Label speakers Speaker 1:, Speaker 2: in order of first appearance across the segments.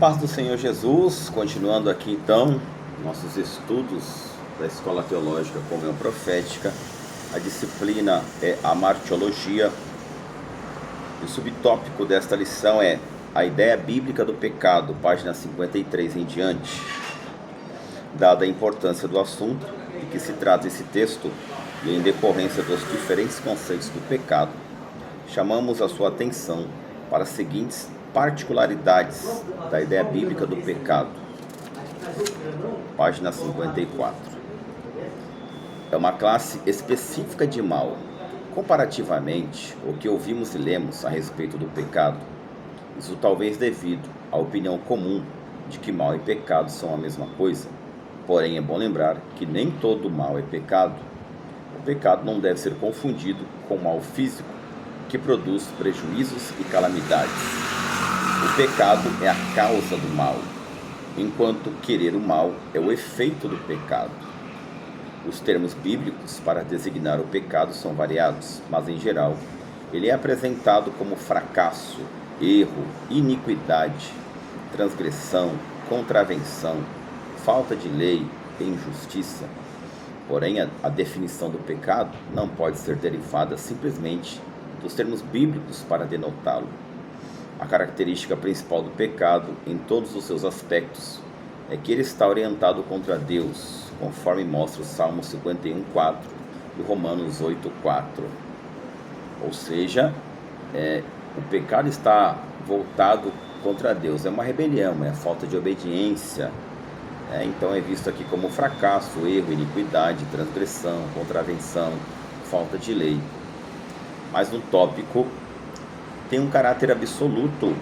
Speaker 1: paz do Senhor Jesus, continuando aqui então nossos estudos da Escola Teológica Comunhão Profética. A disciplina é a Martiologia. O subtópico desta lição é a ideia bíblica do pecado, página 53 em diante. Dada a importância do assunto de que se trata esse texto e em decorrência dos diferentes conceitos do pecado, chamamos a sua atenção para as seguintes particularidades da ideia bíblica do pecado. Página 54. É uma classe específica de mal. Comparativamente, o que ouvimos e lemos a respeito do pecado, isso talvez devido à opinião comum de que mal e pecado são a mesma coisa. Porém, é bom lembrar que nem todo mal é pecado. O pecado não deve ser confundido com o mal físico, que produz prejuízos e calamidades. O pecado é a causa do mal, enquanto querer o mal é o efeito do pecado. Os termos bíblicos para designar o pecado são variados, mas em geral, ele é apresentado como fracasso, erro, iniquidade, transgressão, contravenção, falta de lei e injustiça. Porém, a definição do pecado não pode ser derivada simplesmente dos termos bíblicos para denotá-lo. A característica principal do pecado, em todos os seus aspectos, é que ele está orientado contra Deus, conforme mostra o Salmo 51:4 e Romanos 8:4. Ou seja, o pecado está voltado contra Deus, é uma rebelião, é falta de obediência. Então é visto aqui como fracasso, erro, iniquidade, transgressão, contravenção, falta de lei. Mas no tópico tem um caráter absoluto.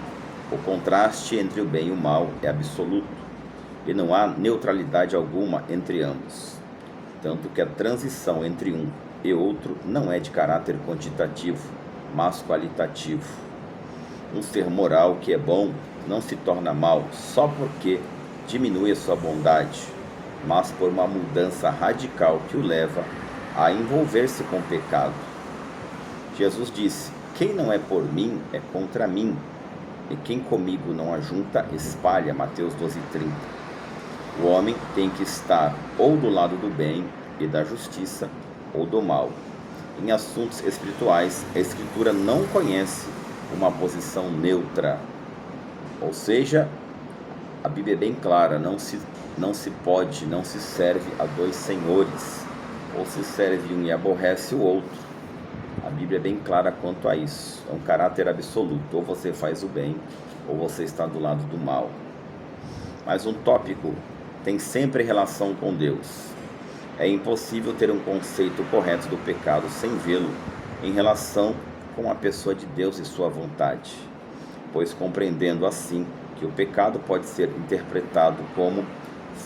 Speaker 1: O contraste entre o bem e o mal é absoluto e não há neutralidade alguma entre ambos, tanto que a transição entre um e outro não é de caráter quantitativo, mas qualitativo. Um ser moral que é bom não se torna mal só porque diminui a sua bondade, mas por uma mudança radical que o leva a envolver-se com o pecado. Jesus disse: quem não é por mim é contra mim, e quem comigo não ajunta espalha. Mateus 12:30. O homem tem que estar ou do lado do bem e da justiça, ou do mal. Em assuntos espirituais, a Escritura não conhece uma posição neutra. Ou seja, a Bíblia é bem clara, não se serve a dois senhores, ou se serve um e aborrece o outro. A Bíblia é bem clara quanto a isso. É um caráter absoluto, ou você faz o bem, ou você está do lado do mal. Mas um tópico tem sempre relação com Deus. É impossível ter um conceito correto do pecado sem vê-lo em relação com a pessoa de Deus e sua vontade, pois compreendendo assim que o pecado pode ser interpretado como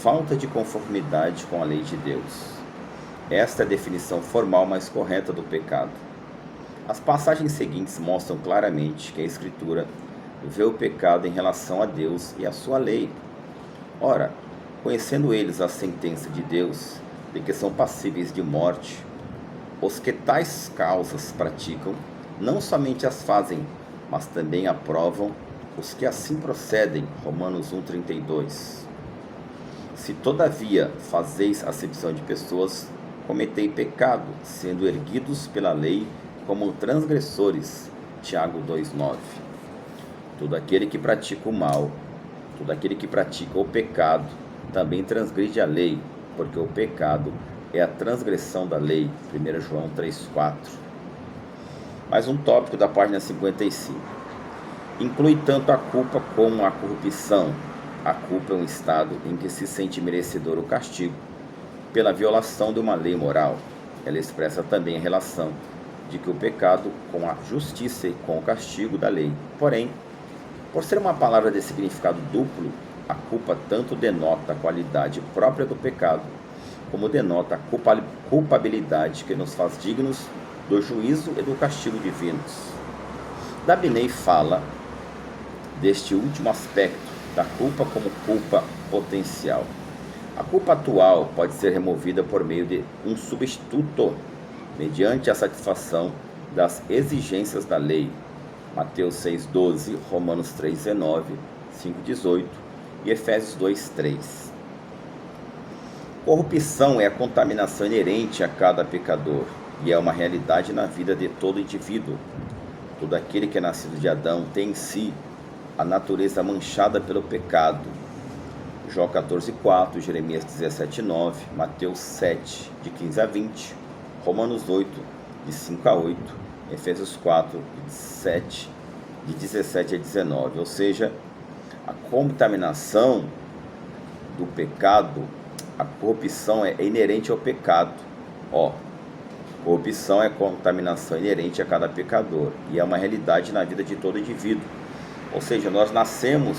Speaker 1: falta de conformidade com a lei de Deus. Esta é a definição formal mais correta do pecado. As passagens seguintes mostram claramente que a Escritura vê o pecado em relação a Deus e a sua lei. Ora, conhecendo eles a sentença de Deus, de que são passíveis de morte, os que tais causas praticam, não somente as fazem, mas também aprovam os que assim procedem. Romanos 1:32. Se todavia fazeis acepção de pessoas, cometei pecado, sendo erguidos pela lei como transgressores. Tiago 2:9. Todo aquele que pratica o mal, todo aquele que pratica o pecado, também transgride a lei, porque o pecado é a transgressão da lei. 1 João 3:4. Mais um tópico da página 55. Inclui tanto a culpa como a corrupção. A culpa é um estado em que se sente merecedor o castigo pela violação de uma lei moral. Ela expressa também a relação de que o pecado com a justiça e com o castigo da lei. Porém, por ser uma palavra de significado duplo, a culpa tanto denota a qualidade própria do pecado, como denota a culpabilidade que nos faz dignos do juízo e do castigo divinos. Dabney fala deste último aspecto da culpa como culpa potencial. A culpa atual pode ser removida por meio de um substituto, mediante a satisfação das exigências da lei. Mateus 6:12, Romanos 3:19, 5:18 e Efésios 2:3. Corrupção é a contaminação inerente a cada pecador e é uma realidade na vida de todo indivíduo. Todo aquele que é nascido de Adão tem em si a natureza manchada pelo pecado. Jó 14:4, Jeremias 17:9, Mateus 7, de 15 a 20, Romanos 8, de 5 a 8, Efésios 4, de 17 a 19. Ou seja, a contaminação do pecado, a corrupção é inerente ao pecado. Corrupção é contaminação inerente a cada pecador e é uma realidade na vida de todo indivíduo. Ou seja, nós nascemos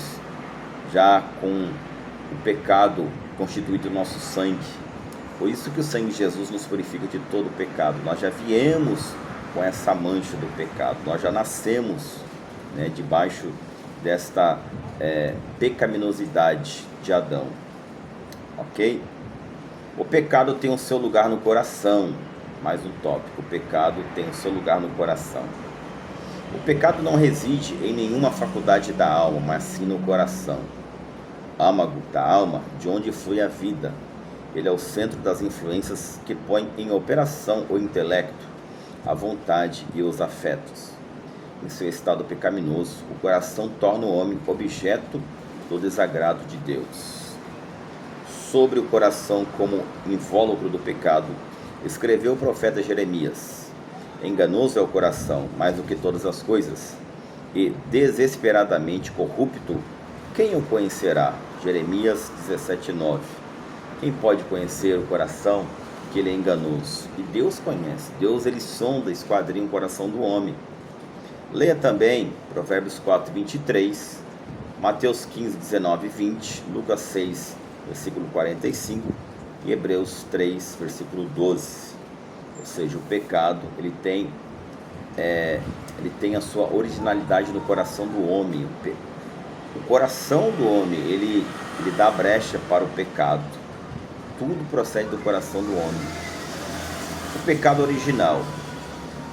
Speaker 1: já com o pecado constituído no nosso sangue. Por isso que o sangue de Jesus nos purifica de todo o pecado. Nós já viemos com essa mancha do pecado. Nós já nascemos, debaixo desta pecaminosidade de Adão. Ok? O pecado tem o seu lugar no coração. Mais um tópico. O pecado tem o seu lugar no coração. O pecado não reside em nenhuma faculdade da alma, mas sim no coração. Âmago da alma, de onde flui a vida. Ele é o centro das influências que põe em operação o intelecto, a vontade e os afetos. Em seu estado pecaminoso, o coração torna o homem objeto do desagrado de Deus. Sobre o coração como invólucro do pecado, escreveu o profeta Jeremias: enganoso é o coração, mais do que todas as coisas, e desesperadamente corrupto, quem o conhecerá? Jeremias 17:9. Quem pode conhecer o coração que ele é enganoso? E Deus conhece. Deus, ele sonda, esquadrinha o coração do homem. Leia também Provérbios 4:23, Mateus 15:19 e 20, Lucas 6, versículo 45 e Hebreus 3, versículo 12. Ou seja, o pecado, ele tem a sua originalidade no coração do homem. O coração do homem, ele dá brecha para o pecado. Tudo procede do coração do homem. O pecado original.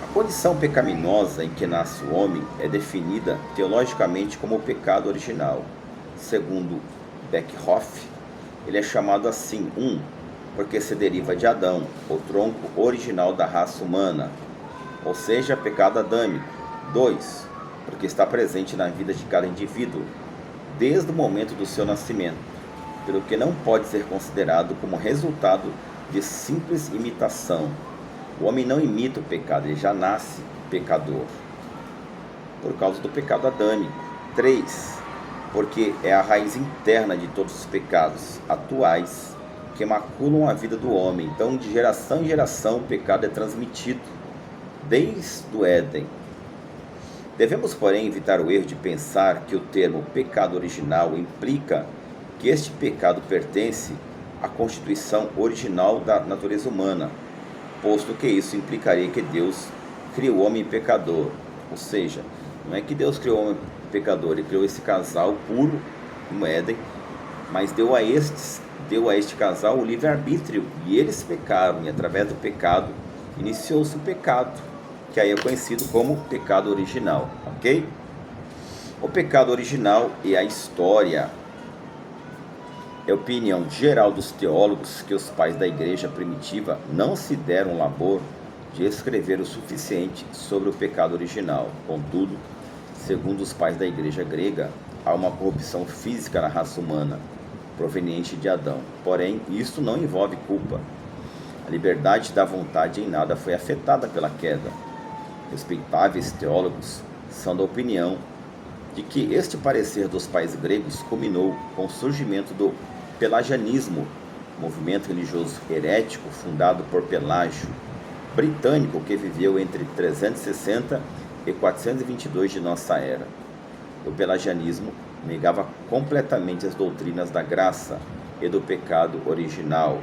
Speaker 1: A condição pecaminosa em que nasce o homem é definida teologicamente como o pecado original. Segundo Beckhoff, ele é chamado assim: 1. Porque se deriva de Adão, o tronco original da raça humana, ou seja, pecado adâmico. 2. Porque está presente na vida de cada indivíduo, desde o momento do seu nascimento, pelo que não pode ser considerado como resultado de simples imitação. O homem não imita o pecado, ele já nasce pecador, por causa do pecado adâmico. 3. Porque é a raiz interna de todos os pecados atuais que maculam a vida do homem. Então, de geração em geração, o pecado é transmitido, desde o Éden. Devemos, porém, evitar o erro de pensar que o termo pecado original implica que este pecado pertence à constituição original da natureza humana, posto que isso implicaria que Deus criou o homem pecador. Ou seja, não é que Deus criou o homem pecador, ele criou esse casal puro no Éden, mas deu a este casal o livre-arbítrio, e eles pecaram, e através do pecado iniciou-se o pecado, que aí é conhecido como pecado original, ok? O pecado original e a história. É opinião geral dos teólogos que os pais da igreja primitiva não se deram o labor de escrever o suficiente sobre o pecado original. Contudo, segundo os pais da igreja grega, há uma corrupção física na raça humana, proveniente de Adão. Porém, isso não envolve culpa. A liberdade da vontade em nada foi afetada pela queda. Respeitáveis teólogos são da opinião de que este parecer dos pais gregos culminou com o surgimento do pelagianismo, movimento religioso herético fundado por Pelágio, britânico, que viveu entre 360 e 422 de nossa era. O pelagianismo negava completamente as doutrinas da graça e do pecado original.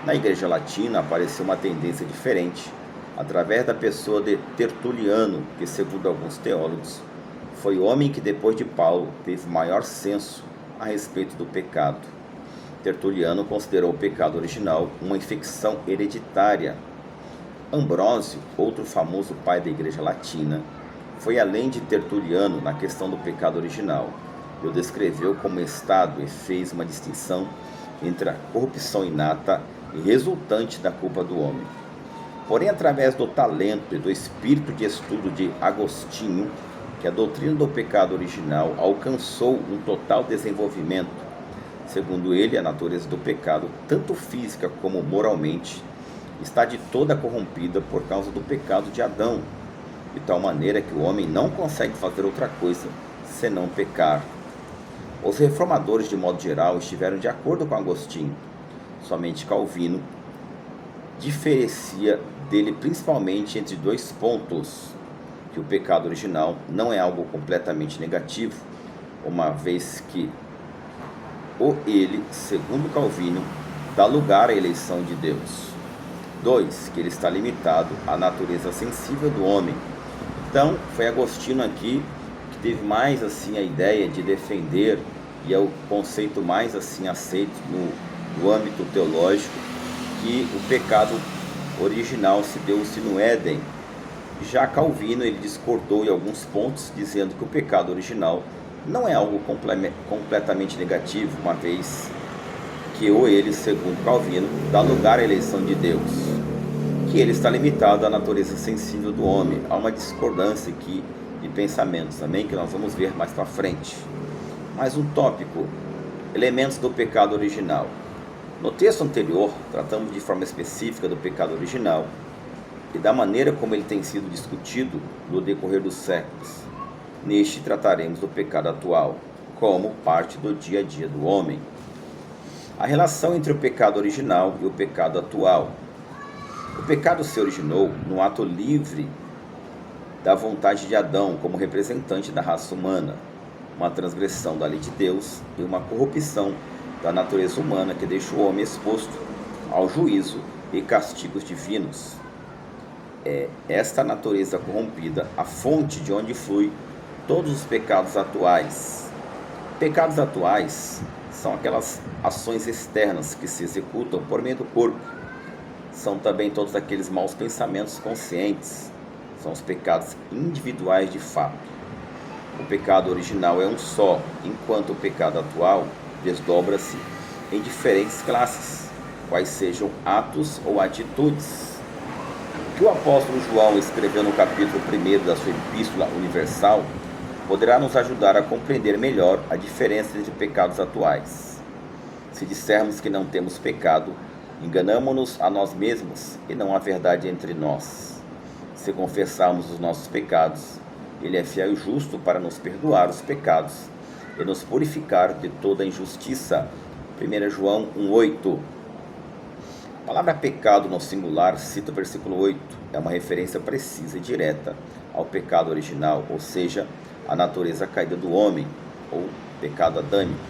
Speaker 1: Na Igreja Latina apareceu uma tendência diferente, através da pessoa de Tertuliano, que, segundo alguns teólogos, foi o homem que, depois de Paulo, teve maior senso a respeito do pecado. Tertuliano considerou o pecado original uma infecção hereditária. Ambrósio, outro famoso pai da Igreja Latina, foi além de Tertuliano na questão do pecado original. e o descreveu como estado e fez uma distinção entre a corrupção inata e resultante da culpa do homem. Porém, através do talento e do espírito de estudo de Agostinho, que a doutrina do pecado original alcançou um total desenvolvimento. Segundo ele, a natureza do pecado, tanto física como moralmente, está de toda corrompida por causa do pecado de Adão, de tal maneira que o homem não consegue fazer outra coisa senão pecar. Os reformadores, de modo geral, estiveram de acordo com Agostinho. Somente Calvino diferencia dele principalmente entre dois pontos: que o pecado original não é algo completamente negativo, uma vez que ele, segundo Calvino, dá lugar à eleição de Deus. 2. Que ele está limitado à natureza sensível do homem. Então, foi Agostinho aqui que teve mais assim a ideia de defender, e é o conceito mais assim aceito no âmbito teológico, que o pecado original se deu-se no Éden. Já Calvino, ele discordou em alguns pontos, dizendo que o pecado original não é algo completamente negativo, uma vez que ele, segundo Calvino, dá lugar à eleição de Deus, que ele está limitado à natureza sensível do homem. Há uma discordância aqui de pensamentos também, que nós vamos ver mais para frente. Mais um tópico: elementos do pecado original. No texto anterior, tratamos de forma específica do pecado original e da maneira como ele tem sido discutido no decorrer dos séculos. Neste, trataremos do pecado atual, como parte do dia a dia do homem. A relação entre o pecado original e o pecado atual. O pecado se originou no ato livre da vontade de Adão como representante da raça humana, uma transgressão da lei de Deus e uma corrupção da natureza humana que deixou o homem exposto ao juízo e castigos divinos. É esta natureza corrompida a fonte de onde flui todos os pecados atuais. Pecados atuais são aquelas ações externas que se executam por meio do corpo. São também todos aqueles maus pensamentos conscientes. São os pecados individuais de fato. O pecado original é um só, enquanto o pecado atual desdobra-se em diferentes classes, quais sejam atos ou atitudes. O que o apóstolo João escreveu no capítulo 1 da sua Epístola Universal poderá nos ajudar a compreender melhor a diferença entre pecados atuais. Se dissermos que não temos pecado, enganamo-nos a nós mesmos e não há verdade entre nós. Se confessarmos os nossos pecados, Ele é fiel e justo para nos perdoar os pecados e nos purificar de toda injustiça. 1 João 1,8. A palavra pecado no singular, cita o versículo 8, é uma referência precisa e direta ao pecado original, ou seja, a natureza caída do homem, ou pecado adâmico,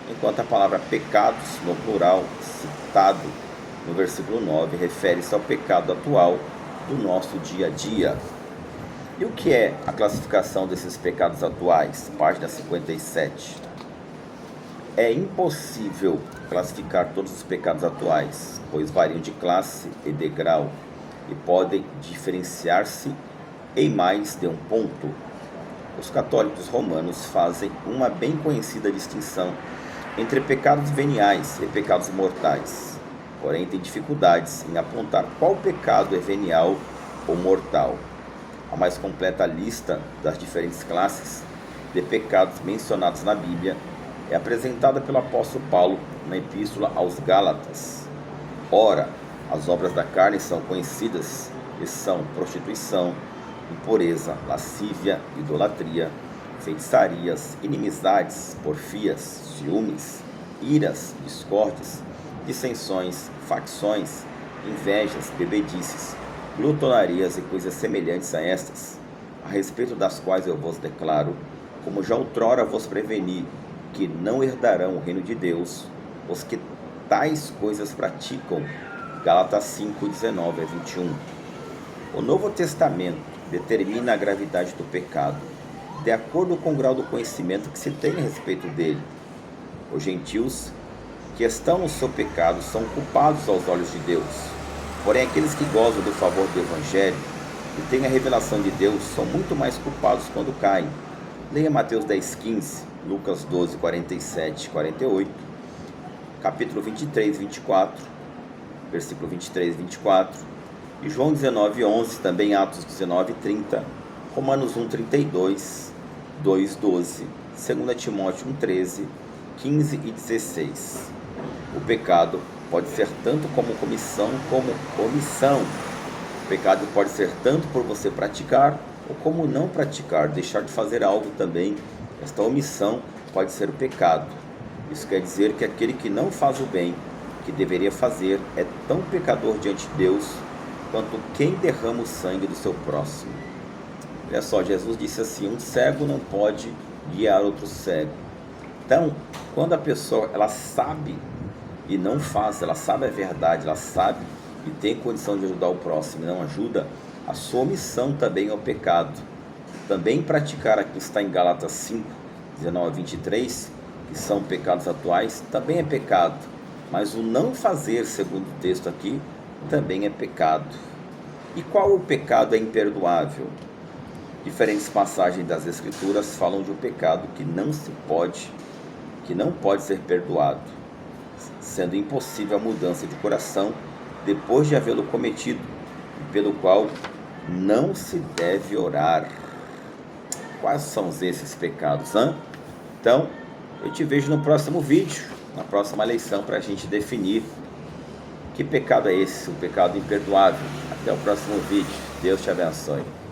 Speaker 1: enquanto a palavra pecados, no plural, citado no versículo 9, refere-se ao pecado atual do nosso dia a dia. E o que é a classificação desses pecados atuais? Página 57. É impossível classificar todos os pecados atuais, pois variam de classe e de grau e podem diferenciar-se em mais de um ponto. Os católicos romanos fazem uma bem conhecida distinção entre pecados veniais e pecados mortais, porém têm dificuldades em apontar qual pecado é venial ou mortal. A mais completa lista das diferentes classes de pecados mencionados na Bíblia é apresentada pelo apóstolo Paulo na Epístola aos Gálatas. Ora, as obras da carne são conhecidas e são prostituição, impureza, lascívia, idolatria, feitiçarias, inimizades, porfias, ciúmes, iras, discórdias, dissensões, facções, invejas, bebedices, glutonarias e coisas semelhantes a estas, a respeito das quais eu vos declaro, como já outrora vos preveni, que não herdarão o reino de Deus os que tais coisas praticam. Gálatas 5, 19 a 21. O Novo Testamento determina a gravidade do pecado, de acordo com o grau do conhecimento que se tem a respeito dele. Os gentios que estão no seu pecado são culpados aos olhos de Deus. Porém, aqueles que gozam do favor do Evangelho e têm a revelação de Deus são muito mais culpados quando caem. Leia Mateus 10,15. Lucas 12, 47 e 48, capítulo 23, 24, versículo 23 e 24, e João 19, 11, também Atos 19, 30, Romanos 1, 32, 2, 12, 2 Timóteo 1, 13, 15 e 16. O pecado pode ser tanto como comissão como omissão. O pecado pode ser tanto por você praticar ou como não praticar, deixar de fazer algo também. Esta omissão pode ser o pecado. Isso quer dizer que aquele que não faz o bem que deveria fazer é tão pecador diante de Deus quanto quem derrama o sangue do seu próximo. Olha só, Jesus disse assim: um cego não pode guiar outro cego. Então, quando a pessoa ela sabe e não faz, ela sabe a verdade, ela sabe e tem condição de ajudar o próximo e não ajuda, a sua omissão também é o pecado. Também praticar aqui está em Gálatas 5, 19 a 23, que são pecados atuais, também é pecado. Mas o não fazer, segundo o texto aqui, também é pecado. E qual o pecado é imperdoável? Diferentes passagens das Escrituras falam de um pecado que não pode ser perdoado, sendo impossível a mudança de coração depois de havê-lo cometido, e pelo qual não se deve orar. Quais são esses pecados, hein? Então, eu te vejo no próximo vídeo, na próxima lição, para a gente definir que pecado é esse, o pecado imperdoável. Até o próximo vídeo. Deus te abençoe.